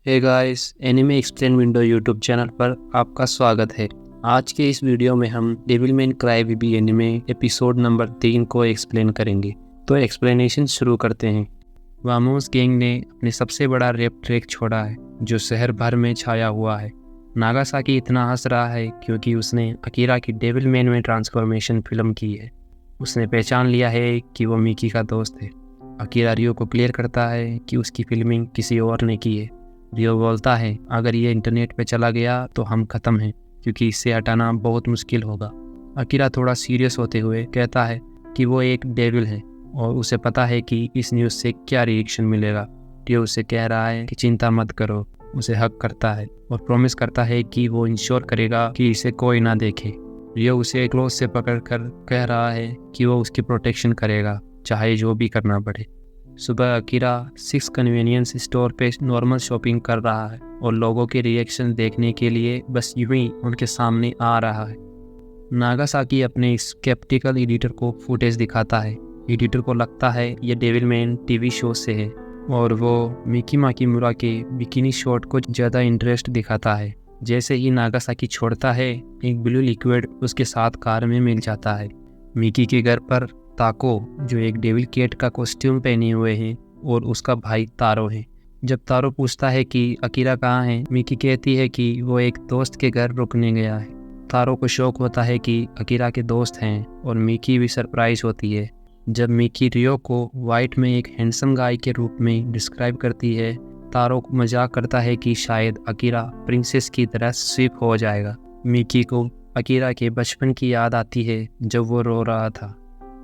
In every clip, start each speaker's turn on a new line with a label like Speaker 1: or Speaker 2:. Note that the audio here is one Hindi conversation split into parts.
Speaker 1: हे guys, anime explain window YouTube channel पर आपका स्वागत है। आज के इस वीडियो में हम डेविलमैन क्राईबेबी एनिमे एपिसोड नंबर 3 को एक्सप्लेन करेंगे। तो एक्सप्लेनेशन शुरू करते हैं। वामोस गैंग ने अपने सबसे बड़ा रेप ट्रैक छोड़ा है जो शहर भर में छाया हुआ है। नागासाकी इतना हंस रहा है क्योंकि उसने अकीरा की डेविलमैन में ट्रांसफॉर्मेशन फिल्म की है। उसने पहचान लिया है कि वो मिकी का दोस्त है। अकीरा रियो को क्लियर करता है कि उसकी फिल्मिंग किसी और ने की है। रियो बोलता है, अगर ये इंटरनेट पे चला गया तो हम ख़त्म हैं क्योंकि इसे हटाना बहुत मुश्किल होगा। अकीरा थोड़ा सीरियस होते हुए कहता है कि वो एक डेविल है और उसे पता है कि इस न्यूज़ से क्या रिएक्शन मिलेगा। रियो उसे कह रहा है कि चिंता मत करो, उसे हक करता है और प्रॉमिस करता है कि वो इंश्योर करेगा कि इसे कोई ना देखे। रियो उसे क्लोज से पकड़कर कह रहा है कि वो उसकी प्रोटेक्शन करेगा, चाहे जो भी करना पड़े। सुबह अकीरा 6 कन्वीनियंस स्टोर पे नॉर्मल शॉपिंग कर रहा है और लोगों के रिएक्शन देखने के लिए बस यूं ही उनके सामने आ रहा है। नागासाकी अपने स्केप्टिकल एडिटर को फुटेज दिखाता है। एडिटर को लगता है ये डेविलमैन टीवी शो से है और वो मिकी माकीमुरा के बिकिनी शॉट को ज़्यादा इंटरेस्ट दिखाता है। जैसे ही नागासाकी छोड़ता है, एक ब्लू लिक्विड उसके साथ कार में मिल जाता है। मिकी के घर पर ताको, जो एक डेविल कैट का कॉस्ट्यूम पहने हुए हैं, और उसका भाई तारो है। जब तारो पूछता है कि अकीरा कहाँ है, मिकी कहती है कि वो एक दोस्त के घर रुकने गया है। तारो को शौक होता है कि अकीरा के दोस्त हैं और मिकी भी सरप्राइज होती है। जब मिकी रियो को वाइट में एक हैंडसम गाय के रूप में डिस्क्राइब करती है, तारो मजाक करता है कि शायद अकीरा प्रिंसेस की तरह स्वीप हो जाएगा। मिकी को अकीरा के बचपन की याद आती है जब वो रो रहा था।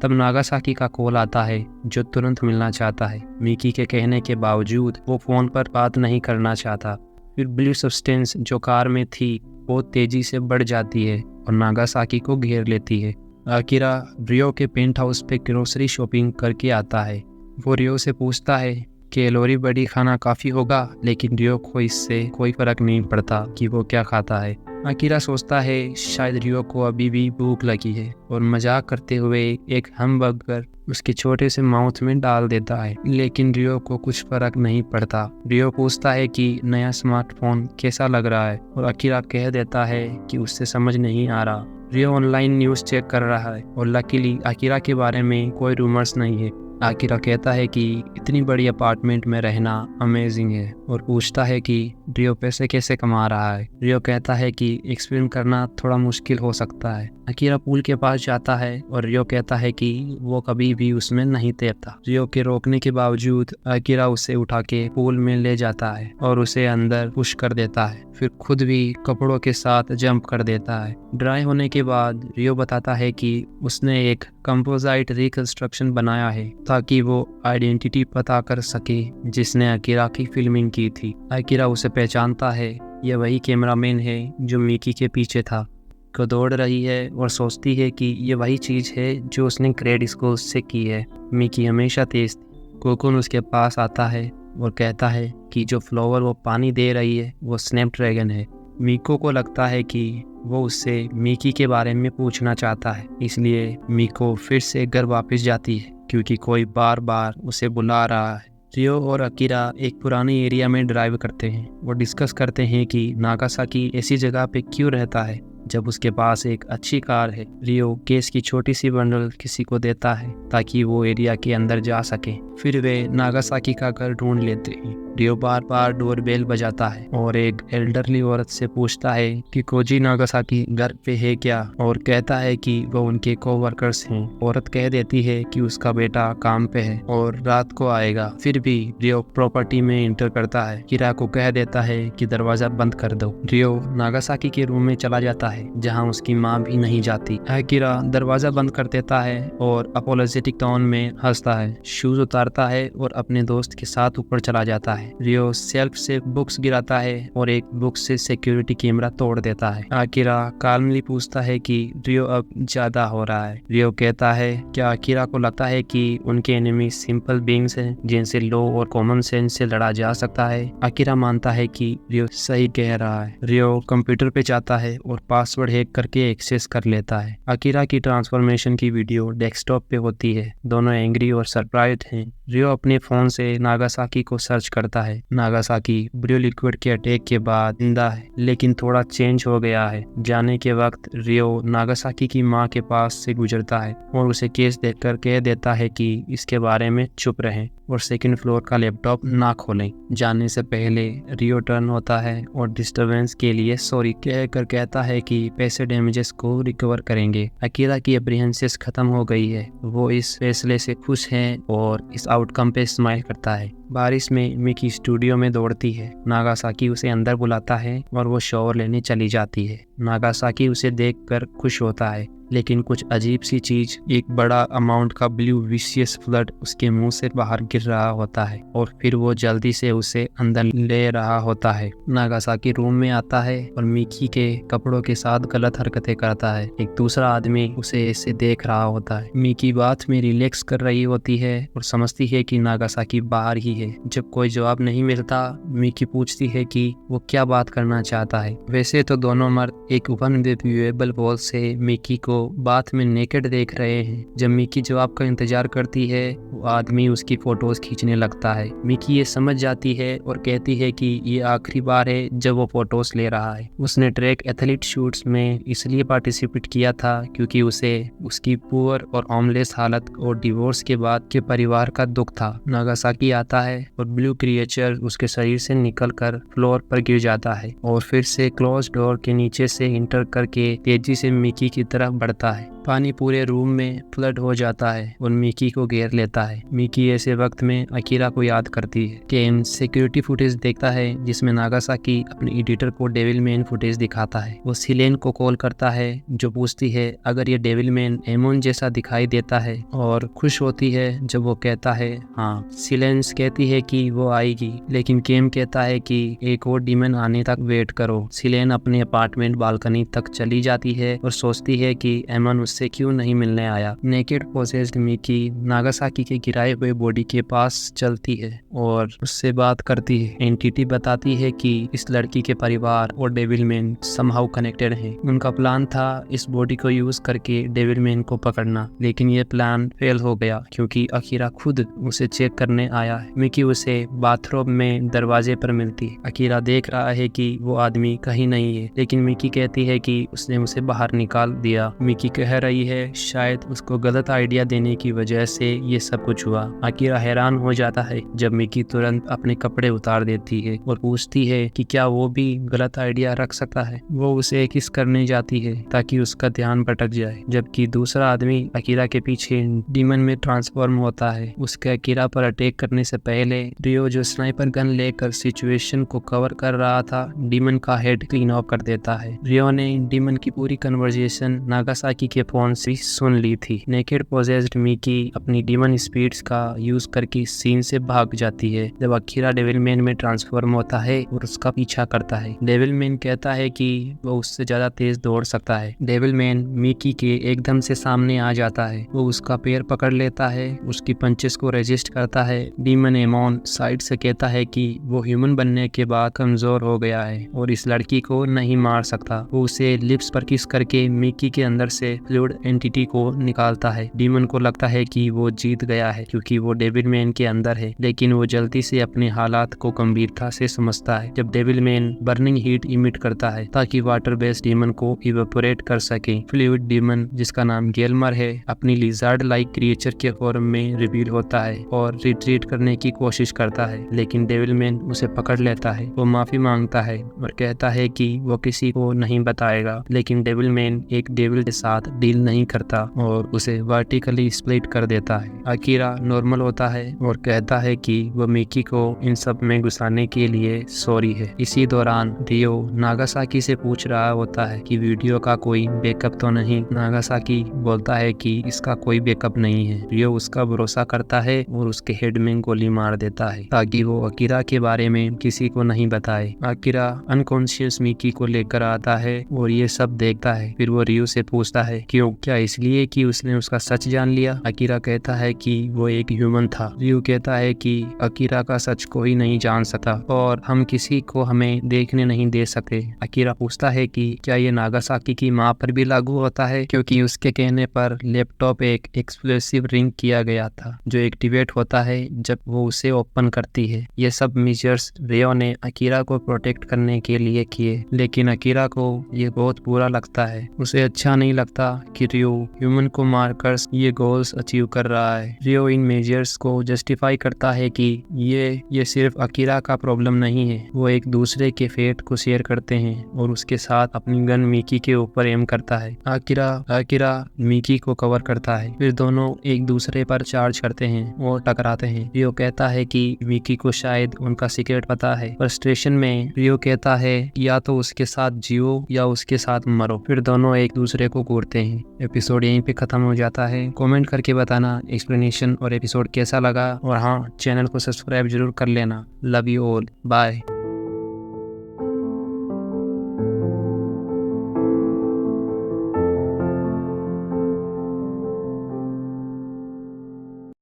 Speaker 1: तब नागासाकी का कॉल आता है जो तुरंत मिलना चाहता है। मिकी के कहने के बावजूद वो फ़ोन पर बात नहीं करना चाहता। फिर ब्लू सब्सटेंस जो कार में थी बहुत तेज़ी से बढ़ जाती है और नागासाकी को घेर लेती है। अकीरा रियो के पेंट हाउस पे ग्रोसरी शॉपिंग करके आता है। वो रियो से पूछता है कि कैलोरी बड़ी खाना काफ़ी होगा, लेकिन रियो को इससे कोई फ़र्क नहीं पड़ता कि वो क्या खाता है। अकीरा सोचता है शायद रियो को अभी भी भूख लगी है और मजाक करते हुए एक हमबर्गर उसके छोटे से माउथ में डाल देता है, लेकिन रियो को कुछ फर्क नहीं पड़ता। रियो पूछता है कि नया स्मार्टफोन कैसा लग रहा है और अकीरा कह देता है कि उससे समझ नहीं आ रहा। रियो ऑनलाइन न्यूज़ चेक कर रहा है और लकीली अकीरा के बारे में कोई रूमर्स नहीं है। अकीरा कहता है कि इतनी बड़ी अपार्टमेंट में रहना अमेजिंग है और पूछता है कि रियो पैसे कैसे कमा रहा है। रियो कहता है कि एक्सप्लेन करना थोड़ा मुश्किल हो सकता है। अकीरा पूल के पास जाता है और रियो कहता है कि वो कभी भी उसमें नहीं तैरता। रियो के रोकने के बावजूद अकीरा उसे उठा के पूल में ले जाता है और उसे अंदर पुश कर देता है, फिर खुद भी कपड़ों के साथ जंप कर देता है। ड्राई होने के बाद रियो बताता है कि उसने एक कंपोजाइट रिकंस्ट्रक्शन बनाया है ताकि वो आइडेंटिटी पता कर सके जिसने अकीरा की फिल्मिंग की थी। अकीरा उसे पहचानता है, यह वही कैमरामैन है जो मिकी के पीछे था। को दौड़ रही है और सोचती है कि ये वही चीज़ है जो उसने ग्रेड स्कूल से की है। मिकी हमेशा तेज थी। कोकुन उसके पास आता है और कहता है कि जो फ्लावर वो पानी दे रही है वो स्नैपड्रैगन है। मीको को लगता है कि वो उससे मिकी के बारे में पूछना चाहता है, इसलिए मीको फिर से घर वापस जाती है क्योंकि कोई बार बार उसे बुला रहा है। रियो और अकीरा एक पुराने एरिया में ड्राइव करते हैं। वो डिस्कस करते हैं कि नागासाकी ऐसी जगह पे क्यों रहता है जब उसके पास एक अच्छी कार है। रियो केस की छोटी सी बंडल किसी को देता है ताकि वो एरिया के अंदर जा सके। फिर वे नागासाकी का घर ढूंढ लेते हैं। रियो बार बार डोरबेल बजाता है और एक एल्डरली औरत से पूछता है कि कोजी नागासाकी घर पे है क्या, और कहता है कि वो उनके कोवर्कर्स हैं। औरत कह देती है कि उसका बेटा काम पे है और रात को आएगा। फिर भी रियो प्रॉपर्टी में एंटर करता है। किरा को कह देता है कि दरवाजा बंद कर दो। रियो नागासाकी के रूम में चला जाता है जहाँ उसकी माँ भी नहीं जाती। किरा दरवाजा बंद कर देता है और अपोलोजेटिक टोन में हंसता है, शूज उतारता है और अपने दोस्त के साथ ऊपर चला जाता है। रियो सेल्फ से बुक्स गिराता है और एक बुक से सिक्योरिटी कैमरा तोड़ देता है। अकीरा काल्मली पूछता है कि रियो अब ज्यादा हो रहा है। रियो कहता है क्या अकीरा को लगता है कि उनके एनिमी सिंपल बीइंग्स हैं जिनसे लो और कॉमन सेंस से लड़ा जा सकता है। अकीरा मानता है कि रियो सही कह रहा है। रियो कंप्यूटर पे जाता है और पासवर्ड हैक करके एक्सेस कर लेता है। अकीरा की ट्रांसफॉर्मेशन की वीडियो डेस्कटॉप पे होती है। दोनों एंग्री और सरप्राइज्ड हैं। रियो अपने फोन से नागासाकी को सर्च करता बताता है नागासाकी ब्लू लिक्विड के अटैक के बाद जिंदा है, लेकिन थोड़ा चेंज हो गया है। जाने के वक्त रियो नागासाकी की माँ के पास से गुजरता है और उसे केस देखकर कह देता है कि इसके बारे में चुप रहें और सेकंड फ्लोर का लैपटॉप ना खोलें। जाने से पहले रियो टर्न होता है और डिस्टरबेंस के लिए सॉरी कहकर कहता है कि पैसे डैमेजेस को रिकवर करेंगे। अकीरा की अप्रीहेंसेस खत्म हो गई है, वो इस फैसले से खुश है और इस आउटकम पे स्माइल करता है। बारिश में मिकी स्टूडियो में दौड़ती है। नागासाकी उसे अंदर बुलाता है और वो शॉवर लेने चली जाती है। नागासाकी उसे देखकर खुश होता है, लेकिन कुछ अजीब सी चीज, एक बड़ा अमाउंट का ब्लू विशियस फ्लड उसके मुंह से बाहर गिर रहा होता है और फिर वो जल्दी से उसे अंदर ले रहा होता है। नागासाकी रूम में आता है और मिकी के कपड़ों के साथ गलत हरकतें करता है। एक दूसरा आदमी उसे ऐसे देख रहा होता है। मिकी बात में रिलैक्स कर रही होती है और समझती है कि नागासाकी बाहर ही है। जब कोई जवाब नहीं मिलता, मिकी पूछती है कि वो क्या बात करना चाहता है। वैसे तो दोनों मर्द एक अनव्यूएबल वॉल से मिकी को बात में नेकेड देख रहे हैं। जब मिकी जवाब का इंतजार करती है, वो आदमी उसकी फोटोज खींचने लगता है। मिकी ये समझ जाती है और कहती है कि ये आखिरी बार है जब वो फोटोज ले रहा है। उसने ट्रैक एथलीट शूट्स में इसलिए पार्टिसिपेट किया था क्योंकि उसे उसकी पुअर और होमलेस हालत और डिवोर्स के बाद के परिवार का दुख था। नागासाकी आता है और ब्लू क्रिएचर उसके शरीर से निकलकर फ्लोर पर गिर जाता है और फिर से क्लोज डोर के नीचे से इंटर करके तेजी से मिकी की तरफ बढ़ता है। पानी पूरे रूम में फ्लड हो जाता है और मिकी को घेर लेता है। मिकी ऐसे वक्त में अकीरा को याद करती है। केम सिक्योरिटी फुटेज देखता है जिसमें नागासाकी अपने एडिटर को डेविल मैन फुटेज दिखाता है। वो सिलेन को कॉल करता है जो पूछती है अगर ये डेविल मैन एमोन जैसा दिखाई देता है और खुश होती है जब वो कहता है हाँ। सिलेन कहती है कि वो आएगी, लेकिन केम कहता है कि एक और डीमन आने तक वेट करो। सिलेन अपने अपार्टमेंट बालकनी तक चली जाती है और सोचती है कि एमन उससे क्यों नहीं मिलने आया। नेकेड पोसेस्ड मिकी नागासाकी के गिराए हुए बॉडी के पास चलती है और उससे बात करती है। एंटिटी बताती है कि इस लड़की के परिवार और डेविल मैन समहाउ कनेक्टेड हैं। उनका प्लान था इस बॉडी को यूज करके डेविल मैन को पकड़ना, लेकिन ये प्लान फेल हो गया क्योंकि अकीरा खुद उसे चेक करने आया है। मिकी उसे बाथरूम में दरवाजे पर मिलती है। अकीरा देख रहा है कि वो आदमी कहीं नहीं है, लेकिन मिकी कहती है कि उसने उसे बाहर निकाल दिया। मिकी कह रही है शायद उसको गलत आइडिया देने की वजह से ये सब कुछ हुआ। अकीरा हैरान हो जाता है जब मिकी तुरंत अपने कपड़े उतार देती है और पूछती है कि क्या वो भी गलत आइडिया रख सकता है। वो उसे किस करने जाती है ताकि उसका ध्यान भटक जाए, जबकि दूसरा आदमी अकीरा के पीछे डीमन में ट्रांसफॉर्म होता है। उसके अकीरा पर अटैक करने से पहले रियो जो स्नाइपर गन लेकर सिचुएशन को कवर कर रहा था, डीमन का हेड क्लीन ऑफ कर देता है। रियो ने डीमन की पूरी कन्वर्जेशन नागासाकी के फोन से सुन ली थी। नेकेड पोजेस्ड मिकी अपनी डीमन स्पीड्स का यूज करके सीन से भाग जाती है जब अकीरा डेविल मैन में ट्रांसफॉर्म होता है और उसका पीछा करता है। डेविल मैन कहता है कि वो उससे ज्यादा तेज दौड़ सकता है। डेविल मैन मिकी के एकदम से सामने आ जाता है। वो उसका पैर पकड़ लेता है, उसकी पंचेस को रेजिस्ट करता है। डीमन एमोन साइड से कहता है कि वो ह्यूमन बनने के बाद कमजोर हो गया है और इस लड़की को नहीं मार सकता। वो उसे लिप्स पर किस करके मिकी के अंदर से फ्लूइड एंटिटी को निकालता है। डीमन को लगता है कि वो जीत गया है क्योंकि वो डेविल मैन के अंदर है, लेकिन वो जल्दी से अपने हालात को गंभीरता से समझता है जब devil man burning heat emit करता है ताकि वाटर बेस्ड डीमन को इवेपोरेट कर सके। फ्लूइड डीमन जिसका नाम गेलमर है अपनी लिजार्ड लाइक क्रिएचर के फॉर्म में रिवील होता है और रिट्रीट करने की कोशिश करता है, लेकिन डेविल मैन उसे पकड़ लेता है। वो माफी मांगता है और कहता है कि वो किसी को नहीं बताएगा, लेकिन डेविल मैन एक डेविल के साथ डील नहीं करता और उसे वर्टिकली स्प्लिट कर देता है। अकीरा नॉर्मल होता है और कहता है कि वो मिकी को इन सब में घुसाने के लिए सॉरी है। इसी दौरान रियो नागासाकी से पूछ रहा होता है कि वीडियो का कोई बैकअप तो नहीं। नागासाकी बोलता है कि इसका कोई बैकअप नहीं है। रियो उसका भरोसा करता है और उसके हेड में गोली मार देता है ताकि वो अकीरा के बारे में किसी को नहीं बताए। अकीरा अनकॉन्शियस मिकी को लेकर आता है और ये सब देखता है। फिर वो रियो से पूछता है क्यों क्यों? क्या इसलिए कि उसने उसका सच जान लिया? अकीरा कहता है कि वो एक ह्यूमन था। रियो कहता है कि अकीरा का सच कोई नहीं जान सकता और हम किसी को हमें देखने नहीं दे सकते। अकीरा पूछता है कि क्या ये नागासाकी की माँ पर भी लागू होता है, क्योंकि उसके कहने पर लैपटॉप एक एक्सप्लोसिव रिंग किया गया था जो एक्टिवेट होता है जब वो उसे ओपन करती है। ये सब मेजर्स रियो ने अकीरा को प्रोटेक्ट करने के लिए किए, लेकिन अकीरा को ये बहुत बुरा लगता है। उसे अच्छा नहीं लगता कि रियो ह्यूमन को मारकर ये गोल्स अचीव कर रहा है। रियो इन मेजर्स को जस्टिफाई करता है कि ये सिर्फ अकीरा का प्रॉब्लम नहीं है, वो एक दूसरे के फेट को शेयर करते हैं और उसके साथ अपनी गन मिकी के ऊपर एम करता है। अकीरा मिकी को कवर करता है, फिर दोनों एक दूसरे पर चार्ज करते हैं और टकराते हैं। रियो कहता है कि मिकी को शायद उनका सीक्रेट पता है। फ्रस्ट्रेशन में रियो कहता है या तो उसके साथ जियो या उसके साथ मरो। फिर दोनों एक दूसरे को घूरते हैं। एपिसोड यहीं पे खत्म हो जाता है। कमेंट करके बताना एक्सप्लेनेशन और एपिसोड कैसा लगा, और हाँ, चैनल को सब्सक्राइब जरूर कर लेना। Love you all, bye.